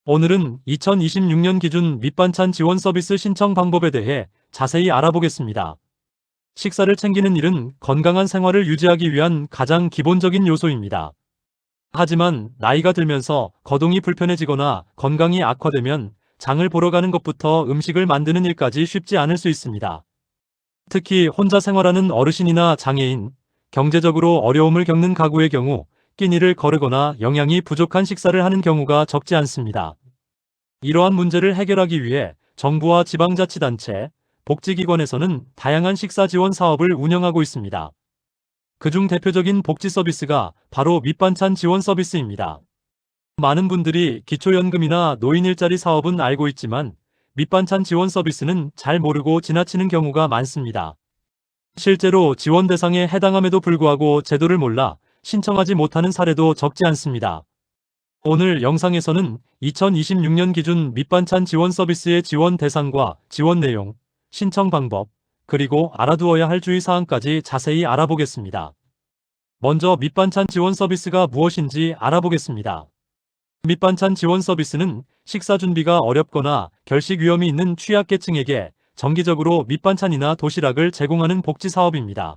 오늘은 2026년 기준 밑반찬 지원 서비스 신청 방법에 대해 자세히 알아보겠습니다. 식사를 챙기는 일은 건강한 생활을 유지하기 위한 가장 기본적인 요소입니다. 하지만 나이가 들면서 거동이 불편해지거나 건강이 악화되면 장을 보러 가는 것부터 음식을 만드는 일까지 쉽지 않을 수 있습니다. 특히 혼자 생활하는 어르신이나 장애인, 경제적으로 어려움을 겪는 가구의 경우 끼니를 거르거나 영양이 부족한 식사를 하는 경우가 적지 않습니다. 이러한 문제를 해결하기 위해 정부와 지방자치단체, 복지기관에서는 다양한 식사 지원 사업을 운영하고 있습니다. 그중 대표적인 복지 서비스가 바로 밑반찬 지원 서비스입니다. 많은 분들이 기초연금이나 노인 일자리 사업은 알고 있지만 밑반찬 지원 서비스는 잘 모르고 지나치는 경우가 많습니다. 실제로 지원 대상에 해당함에도 불구하고 제도를 몰라 신청하지 못하는 사례도 적지 않습니다. 오늘 영상에서는 2026년 기준 밑반찬 지원 서비스의 지원 대상과 지원 내용, 신청 방법, 그리고 알아두어야 할 주의사항까지 자세히 알아보겠습니다. 먼저 밑반찬 지원 서비스가 무엇인지 알아보겠습니다. 밑반찬 지원 서비스는 식사 준비가 어렵거나 결식 위험이 있는 취약계층에게 정기적으로 밑반찬이나 도시락을 제공하는 복지 사업입니다.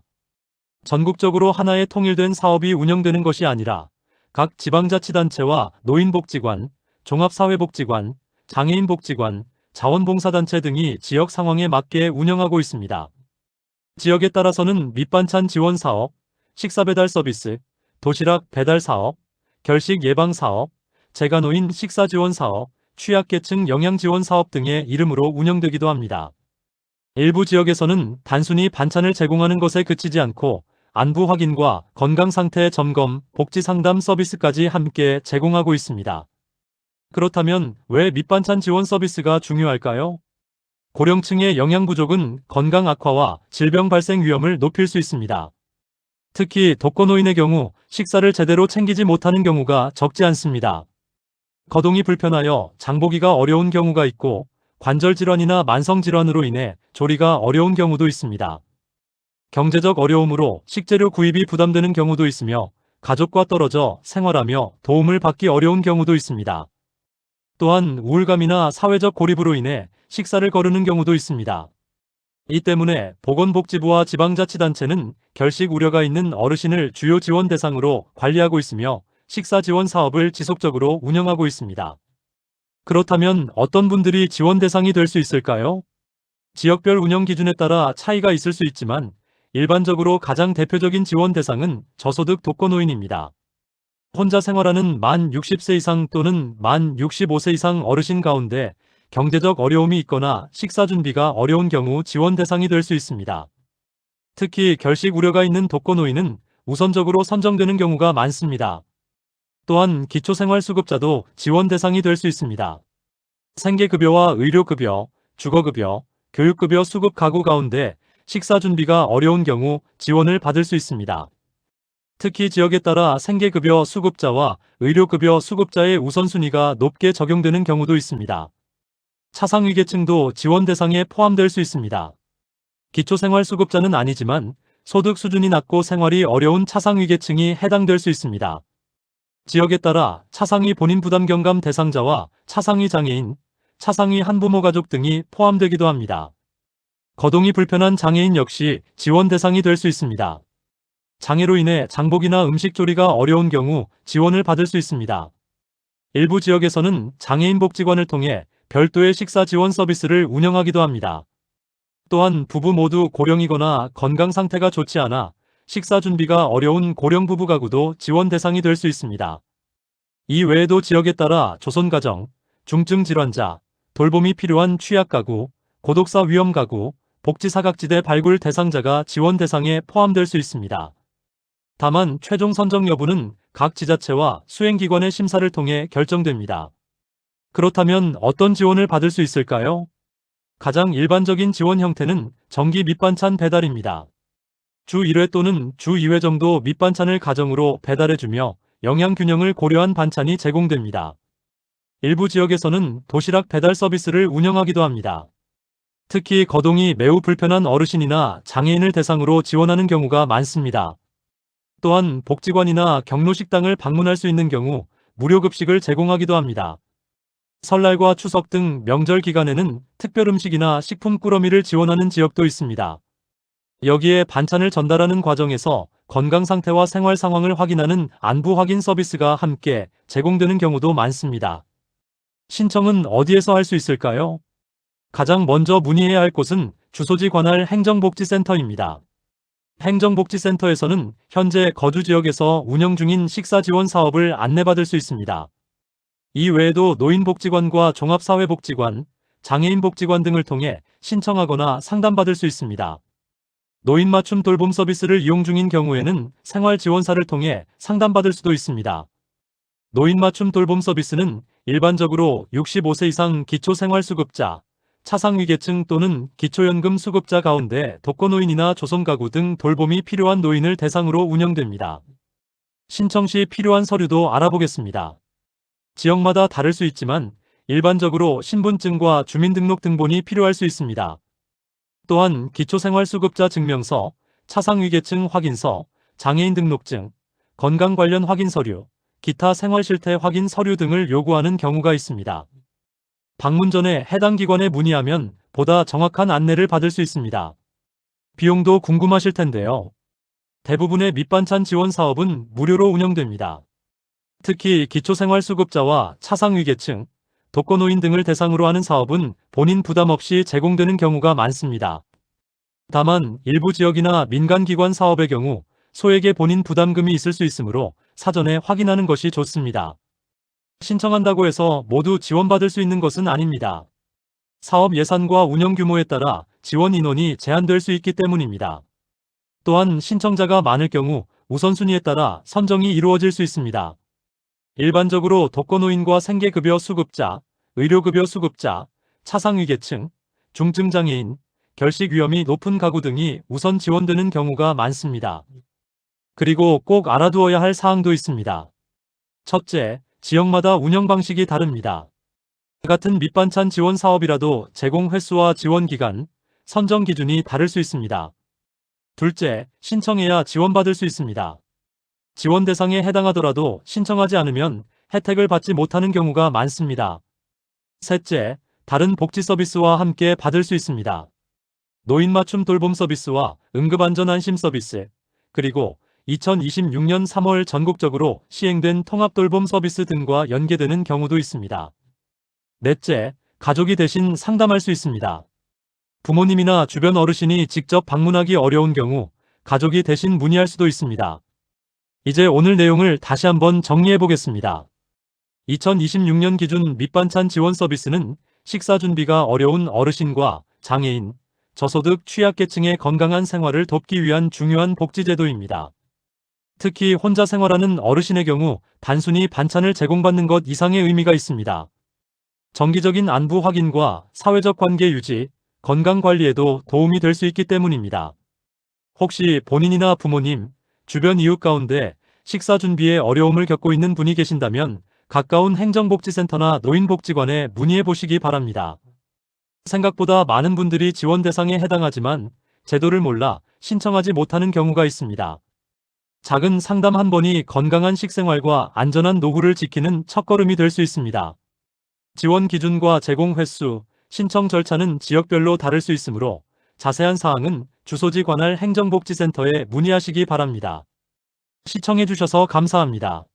전국적으로 하나의 통일된 사업이 운영되는 것이 아니라 각 지방자치단체와 노인복지관, 종합사회복지관, 장애인복지관, 자원봉사단체 등이 지역 상황에 맞게 운영하고 있습니다. 지역에 따라서는 밑반찬 지원 사업, 식사배달 서비스, 도시락 배달 사업, 결식 예방 사업, 재가노인 식사 지원 사업, 취약계층 영양 지원 사업 등의 이름으로 운영되기도 합니다. 일부 지역에서는 단순히 반찬을 제공하는 것에 그치지 않고 안부 확인과 건강 상태 점검, 복지 상담 서비스까지 함께 제공하고 있습니다. 그렇다면 왜 밑반찬 지원 서비스가 중요할까요? 고령층의 영양 부족은 건강 악화와 질병 발생 위험을 높일 수 있습니다. 특히 독거노인의 경우 식사를 제대로 챙기지 못하는 경우가 적지 않습니다. 거동이 불편하여 장보기가 어려운 경우가 있고 관절 질환이나 만성 질환으로 인해 조리가 어려운 경우도 있습니다. 경제적 어려움으로 식재료 구입이 부담되는 경우도 있으며 가족과 떨어져 생활하며 도움을 받기 어려운 경우도 있습니다. 또한 우울감이나 사회적 고립으로 인해 식사를 거르는 경우도 있습니다. 이 때문에 보건복지부와 지방자치단체는 결식 우려가 있는 어르신을 주요 지원 대상으로 관리하고 있으며 식사 지원 사업을 지속적으로 운영하고 있습니다. 그렇다면 어떤 분들이 지원 대상이 될 수 있을까요? 지역별 운영 기준에 따라 차이가 있을 수 있지만 일반적으로 가장 대표적인 지원 대상은 저소득 독거노인입니다. 혼자 생활하는 만 60세 이상 또는 만 65세 이상 어르신 가운데 경제적 어려움이 있거나 식사 준비가 어려운 경우 지원 대상이 될 수 있습니다. 특히 결식 우려가 있는 독거노인은 우선적으로 선정되는 경우가 많습니다. 또한 기초생활수급자도 지원 대상이 될 수 있습니다. 생계급여와 의료급여, 주거급여, 교육급여 수급 가구 가운데 식사 준비가 어려운 경우 지원을 받을 수 있습니다. 특히 지역에 따라 생계급여 수급자와 의료급여 수급자의 우선순위가 높게 적용되는 경우도 있습니다. 차상위계층도 지원 대상에 포함될 수 있습니다. 기초생활수급자는 아니지만 소득 수준이 낮고 생활이 어려운 차상위계층이 해당될 수 있습니다. 지역에 따라 차상위 본인 부담 경감 대상자와 차상위 장애인, 차상위 한부모 가족 등이 포함되기도 합니다. 거동이 불편한 장애인 역시 지원 대상이 될 수 있습니다. 장애로 인해 장보기나 음식 조리가 어려운 경우 지원을 받을 수 있습니다. 일부 지역에서는 장애인 복지관을 통해 별도의 식사 지원 서비스를 운영하기도 합니다. 또한 부부 모두 고령이거나 건강 상태가 좋지 않아 식사 준비가 어려운 고령 부부 가구도 지원 대상이 될 수 있습니다. 이 외에도 지역에 따라 조손가정, 중증 질환자, 돌봄이 필요한 취약 가구, 고독사 위험 가구, 복지사각지대 발굴 대상자가 지원 대상에 포함될 수 있습니다. 다만 최종 선정 여부는 각 지자체와 수행기관의 심사를 통해 결정됩니다. 그렇다면 어떤 지원을 받을 수 있을까요? 가장 일반적인 지원 형태는 정기 밑반찬 배달입니다. 주 1회 또는 주 2회 정도 밑반찬을 가정으로 배달해주며 영양 균형을 고려한 반찬이 제공됩니다. 일부 지역에서는 도시락 배달 서비스를 운영하기도 합니다. 특히 거동이 매우 불편한 어르신이나 장애인을 대상으로 지원하는 경우가 많습니다. 또한 복지관이나 경로식당을 방문할 수 있는 경우 무료 급식을 제공하기도 합니다. 설날과 추석 등 명절 기간에는 특별 음식이나 식품 꾸러미를 지원하는 지역도 있습니다. 여기에 반찬을 전달하는 과정에서 건강 상태와 생활 상황을 확인하는 안부 확인 서비스가 함께 제공되는 경우도 많습니다. 신청은 어디에서 할 수 있을까요? 가장 먼저 문의해야 할 곳은 주소지 관할 행정복지센터입니다. 행정복지센터에서는 현재 거주 지역에서 운영 중인 식사 지원 사업을 안내받을 수 있습니다. 이 외에도 노인복지관과 종합사회복지관, 장애인복지관 등을 통해 신청하거나 상담받을 수 있습니다. 노인 맞춤 돌봄 서비스를 이용 중인 경우에는 생활지원사를 통해 상담받을 수도 있습니다. 노인 맞춤 돌봄 서비스는 일반적으로 65세 이상 기초생활수급자, 차상위계층 또는 기초연금 수급자 가운데 독거노인이나 조성가구 등 돌봄이 필요한 노인을 대상으로 운영됩니다. 신청 시 필요한 서류도 알아보겠습니다. 지역마다 다를 수 있지만 일반적으로 신분증과 주민등록등본이 필요할 수 있습니다. 또한 기초생활수급자 증명서, 차상위계층 확인서, 장애인 등록증, 건강 관련 확인 서류, 기타 생활실태 확인 서류 등을 요구하는 경우가 있습니다. 방문 전에 해당 기관에 문의하면 보다 정확한 안내를 받을 수 있습니다. 비용도 궁금하실 텐데요. 대부분의 밑반찬 지원 사업은 무료로 운영됩니다. 특히 기초생활수급자와 차상위계층, 독거노인 등을 대상으로 하는 사업은 본인 부담 없이 제공되는 경우가 많습니다. 다만 일부 지역이나 민간기관 사업의 경우 소액의 본인 부담금이 있을 수 있으므로 사전에 확인하는 것이 좋습니다. 신청한다고 해서 모두 지원받을 수 있는 것은 아닙니다. 사업 예산과 운영 규모에 따라 지원 인원이 제한될 수 있기 때문입니다. 또한 신청자가 많을 경우 우선순위에 따라 선정이 이루어질 수 있습니다. 일반적으로 독거노인과 생계급여 수급자, 의료급여 수급자, 차상위계층, 중증장애인, 결식 위험이 높은 가구 등이 우선 지원되는 경우가 많습니다. 그리고 꼭 알아두어야 할 사항도 있습니다. 첫째, 지역마다 운영 방식이 다릅니다. 같은 밑반찬 지원 사업이라도 제공 횟수와 지원 기간, 선정 기준이 다를 수 있습니다. 둘째, 신청해야 지원받을 수 있습니다. 지원 대상에 해당하더라도 신청하지 않으면 혜택을 받지 못하는 경우가 많습니다. 셋째, 다른 복지 서비스와 함께 받을 수 있습니다. 노인 맞춤 돌봄 서비스와 응급안전안심 서비스, 그리고 2026년 3월 전국적으로 시행된 통합돌봄 서비스 등과 연계되는 경우도 있습니다. 넷째, 가족이 대신 상담할 수 있습니다. 부모님이나 주변 어르신이 직접 방문하기 어려운 경우 가족이 대신 문의할 수도 있습니다. 이제 오늘 내용을 다시 한번 정리해 보겠습니다. 2026년 기준 밑반찬 지원 서비스는 식사 준비가 어려운 어르신과 장애인, 저소득 취약계층의 건강한 생활을 돕기 위한 중요한 복지제도입니다. 특히 혼자 생활하는 어르신의 경우 단순히 반찬을 제공받는 것 이상의 의미가 있습니다. 정기적인 안부 확인과 사회적 관계 유지, 건강 관리에도 도움이 될 수 있기 때문입니다. 혹시 본인이나 부모님, 주변 이웃 가운데 식사 준비에 어려움을 겪고 있는 분이 계신다면 가까운 행정복지센터나 노인복지관에 문의해 보시기 바랍니다. 생각보다 많은 분들이 지원 대상에 해당하지만 제도를 몰라 신청하지 못하는 경우가 있습니다. 작은 상담 한 번이 건강한 식생활과 안전한 노후를 지키는 첫걸음이 될 수 있습니다. 지원 기준과 제공 횟수, 신청 절차는 지역별로 다를 수 있으므로 자세한 사항은 주소지 관할 행정복지센터에 문의하시기 바랍니다. 시청해주셔서 감사합니다.